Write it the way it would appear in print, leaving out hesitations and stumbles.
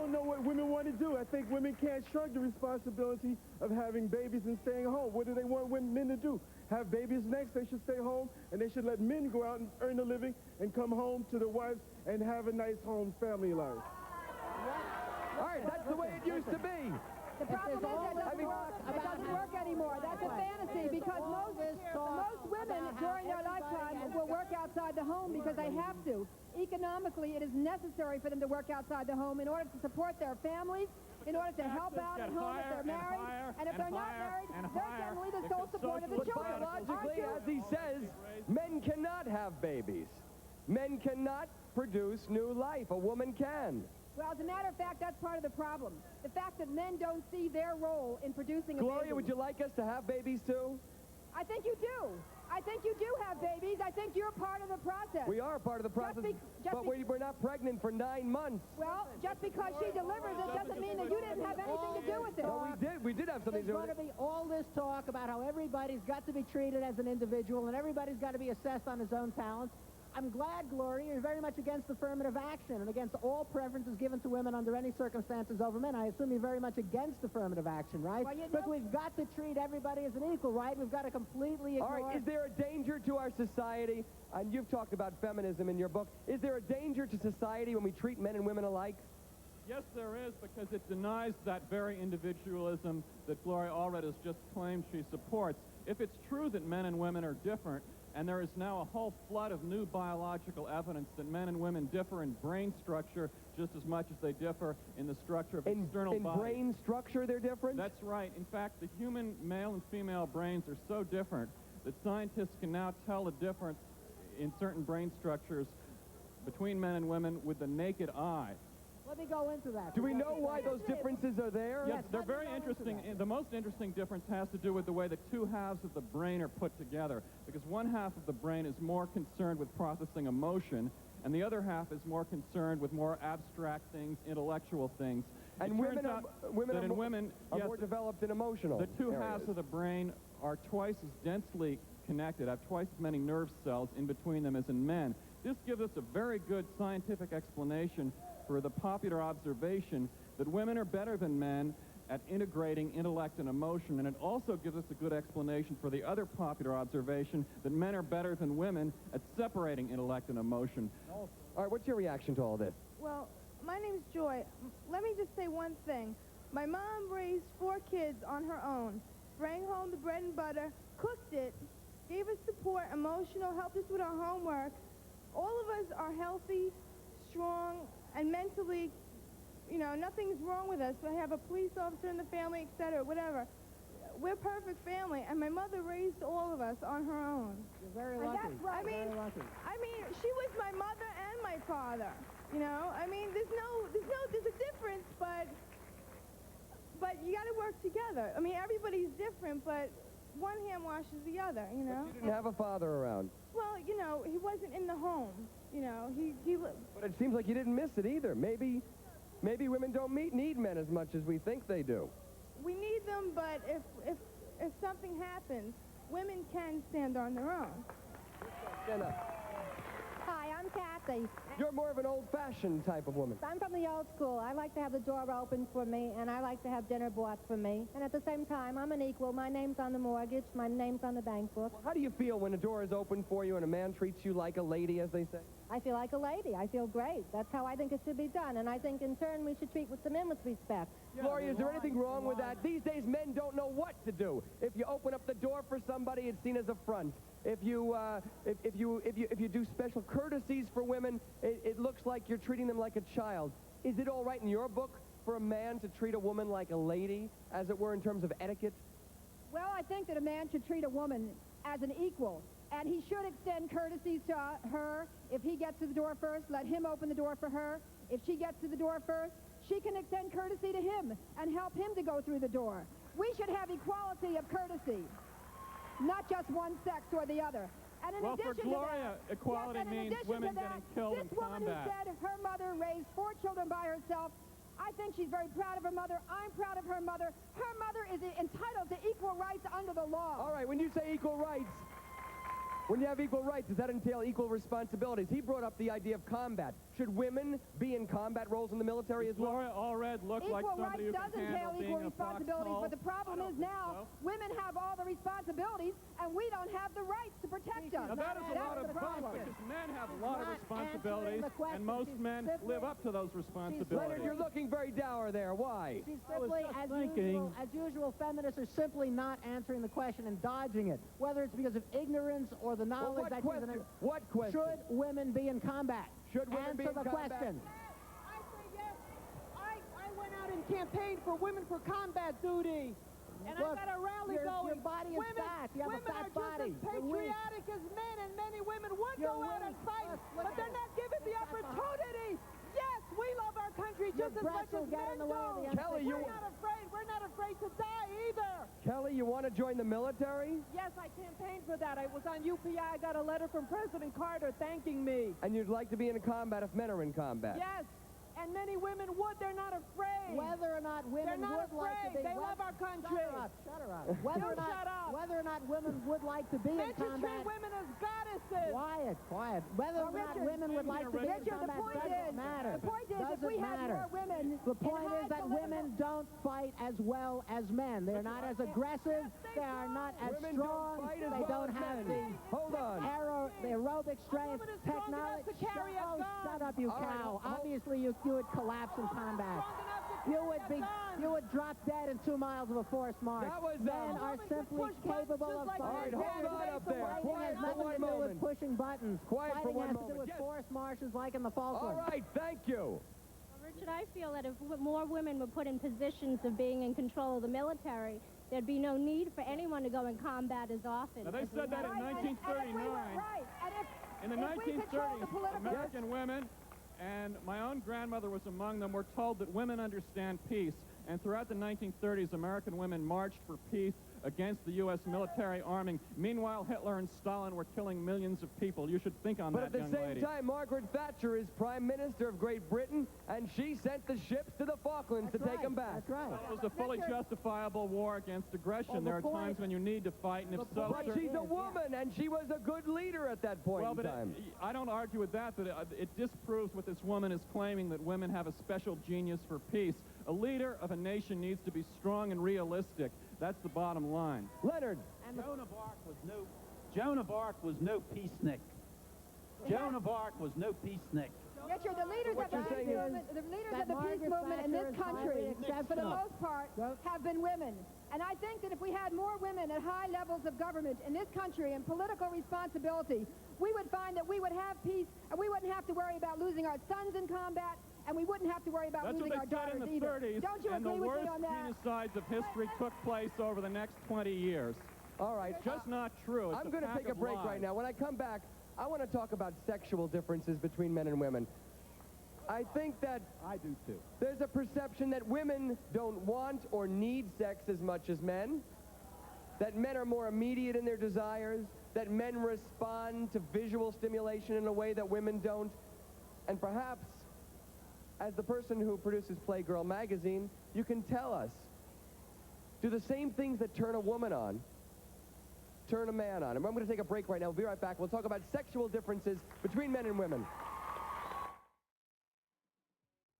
don't know what women want to do. I think women can't shrug the responsibility of having babies and staying home. What do they want men to do? Have babies next, they should stay home, and they should let men go out and earn a living and come home to their wives and have a nice home family life. All right, that's the way it used to be. The problem is it doesn't work anymore. That's a fantasy because most women during their lifetime will work outside the home because they have to. Economically, it is necessary for them to work outside the home in order to support their families, in order to help out at home if they're married, and if they're not married, they're generally the sole support of the children. But biologically, as he says, men cannot have babies. Men cannot produce new life. A woman can. Well, as a matter of fact, that's part of the problem. The fact that men don't see their role in producing a baby. Gloria, would you like us to have babies too? I think you do. I think you do have babies. I think you're part of the process. We are part of the process, but we're not pregnant for 9 months. Well, just because she delivers it doesn't mean that you didn't have anything to do with it. No, we did have something to do with it. There's going to be all this talk about how everybody's got to be treated as an individual and everybody's got to be assessed on his own talents. I'm glad, Gloria, you're very much against affirmative action and against all preferences given to women under any circumstances over men. I assume you're very much against affirmative action, right? Well, But we've got to treat everybody as an equal, right? We've got to completely ignore... All right, is there a danger to our society? And you've talked about feminism in your book. Is there a danger to society when we treat men and women alike? Yes, there is, because it denies that very individualism that Gloria Allred has just claimed she supports. If it's true that men and women are different, and there is now a whole flood of new biological evidence that men and women differ in brain structure just as much as they differ in the structure of external bodies. In brain structure, they're different? That's right. In fact, the human male and female brains are so different that scientists can now tell the difference in certain brain structures between men and women with the naked eye. Let me go into that. Do we know why those differences are there? Yes, they're very interesting. The most interesting difference has to do with the way the two halves of the brain are put together, because one half of the brain is more concerned with processing emotion, and the other half is more concerned with more abstract things, intellectual things. And women are more developed and emotional. The two halves of the brain are twice as densely connected, have twice as many nerve cells in between them as in men. This gives us a very good scientific explanation for the popular observation that women are better than men at integrating intellect and emotion, and it also gives us a good explanation for the other popular observation that men are better than women at separating intellect and emotion. All right, what's your reaction to all this? Well, my name's Joy. Let me just say one thing. My mom raised 4 kids on her own, bring home the bread and butter, cooked it, gave us support, emotional, helped us with our homework. All of us are healthy, strong, and mentally, you know, nothing's wrong with us. I have a police officer in the family, etc., whatever. We're a perfect family, and my mother raised all of us on her own. You're very lucky. That's right. Very lucky. I mean, she was my mother and my father. You know, I mean, there's a difference, but you got to work together. I mean, everybody's different, but one hand washes the other. You know. But you didn't have a father around. Well, you know, he wasn't in the home. You know, But it seems like you didn't miss it either. Maybe women don't need men as much as we think they do. We need them, but if something happens, women can stand on their own. Stand up. Hi, I'm Kathy. You're more of an old-fashioned type of woman. I'm from the old school. I like to have the door open for me, and I like to have dinner bought for me. And at the same time, I'm an equal. My name's on the mortgage. My name's on the bank book. Well, how do you feel when a door is open for you and a man treats you like a lady, as they say? I feel like a lady. I feel great. That's how I think it should be done. And I think, in turn, we should treat the men with respect. Gloria, is there anything wrong with that? These days, men don't know what to do. If you open up the door for somebody, it's seen as a front. If you do special courtesies for women, it looks like you're treating them like a child. Is it all right in your book for a man to treat a woman like a lady, as it were, in terms of etiquette? Well, I think that a man should treat a woman as an equal, and he should extend courtesies to her. If he gets to the door first, let him open the door for her. If she gets to the door first, she can extend courtesy to him and help him to go through the door. We should have equality of courtesy, not just one sex or the other. And in addition for Gloria, to that, equality means women getting killed in this woman who combat. said her mother raised 4 children by herself, I think she's very proud of her mother. I'm proud of her mother. Her mother is entitled to equal rights under the law. All right, when you say equal rights, when you have equal rights, does that entail equal responsibilities? He brought up the idea of combat. Should women be in combat roles in the military as well? Gloria Allred looked like Equal somebody who rights can does handle entail being equal a responsibilities, foxhole. but the problem is now women have all the responsibilities, and we don't have the rights to protect us. Now that is a lot That's of the fun problem. because men have a lot of Not responsibilities, answering the question. and most She's men simply- live up to those Leonard, responsibilities. you're looking very dour there. Why? She's I was simply, just as usual, feminists are simply not answering the question and dodging it, whether it's because of ignorance or the Well, knowledge what that question? What question? Should women be in combat? Should women Answer be in the combat? question. I say yes. I went out and campaigned for women for combat duty. And Look, I got a rally your going. body is fat. You have a women fat are body. just as You're weak. patriotic as men, and many women would You're go out and weak. fight, Look but they're at not given the Fat body. opportunity. Yes, we love our country Your just as breasts much will as get men in the way of the do. Kelly, We're not afraid. We're not afraid to die either. Kelly, you want to join the military? Yes, I campaigned for that. I was on UPI. I got a letter from President Carter thanking me. And you'd like to be in combat if men are in combat? Yes, and many women would. They're not afraid. Whether or not women They're not would like to be... afraid. They love our country. Shut her up. Whether or not, shut up. Whether or not women would like to be Men in should combat... treat women as goddesses. Quiet. Whether or not Richard, women would like to be in Richard, the combat point doesn't is, matter. the point is, if Doesn't we had matter. more women The in point high is that political- women don't fight as well as men. They're not as aggressive. They are not as Women strong. don't fight as They well don't as have men. Hold on. the aerobic strength, woman is strong technology. enough to carry a gun. Shut up, you All right, cow. hold- Obviously, you would collapse in combat. You would drop dead in 2 miles of a forest march. That was, Men A are woman could simply push buttons capable just of like fighting. All right, hold on up there. Fighting Quiet has for nothing one to do with moment. pushing buttons. Quiet for Fighting one has to do moment. with Yes. forest marches like in the All Falklands. right, thank you. Richard, I feel that if more women were put in positions of being in control of the military, there'd be no need for anyone to go in combat as often. Now, they as we said that have. in Right, and if we were 1939. right, and In the if we control the 1930s, political... American women, and my own grandmother was among them, were told that women understand peace. And throughout the 1930s, American women marched for peace against the U.S. military arming. Meanwhile, Hitler and Stalin were killing millions of people. You should think on But that, at the young same lady. time, Margaret Thatcher is Prime Minister of Great Britain, and she sent the ships to the Falklands to take them back. That's right. It was a fully justifiable war against aggression. Well, the there are point- times when you need to fight, and if the so... point But sir- she's a woman, and she was a good leader at that point Well, in but time. I don't argue with that, but it disproves what this woman is claiming, that women have a special genius for peace. A leader of a nation needs to be strong and realistic. That's the bottom line. Leonard. Joan of Arc was no peacenik. Joan of Arc was no peacenik. Richard, the leaders What of the you're peace saying is movement, the leaders that of the peace Margaret movement in Thatcher this is country, highly for the exceptional. most part, have been women. And I think that if we had more women at high levels of government in this country and political responsibility, we would find that we would have peace, and we wouldn't have to worry about losing our sons in combat, and we wouldn't have to worry about That's what losing our they said daughters in the either. 30s, Don't you and the agree with worst me on that? genocides of history took place over the next 20 years. All right. Just not true. It's I'm going to take a break right now. When I come back, I want to talk about sexual differences between men and women. I think that I do too. there's a perception that women don't want or need sex as much as men, that men are more immediate in their desires, that men respond to visual stimulation in a way that women don't. And perhaps, as the person who produces Playgirl magazine, you can tell us, do the same things that turn a woman on turn a man on? And I'm going to take a break right now. We'll be right back. We'll talk about sexual differences between men and women.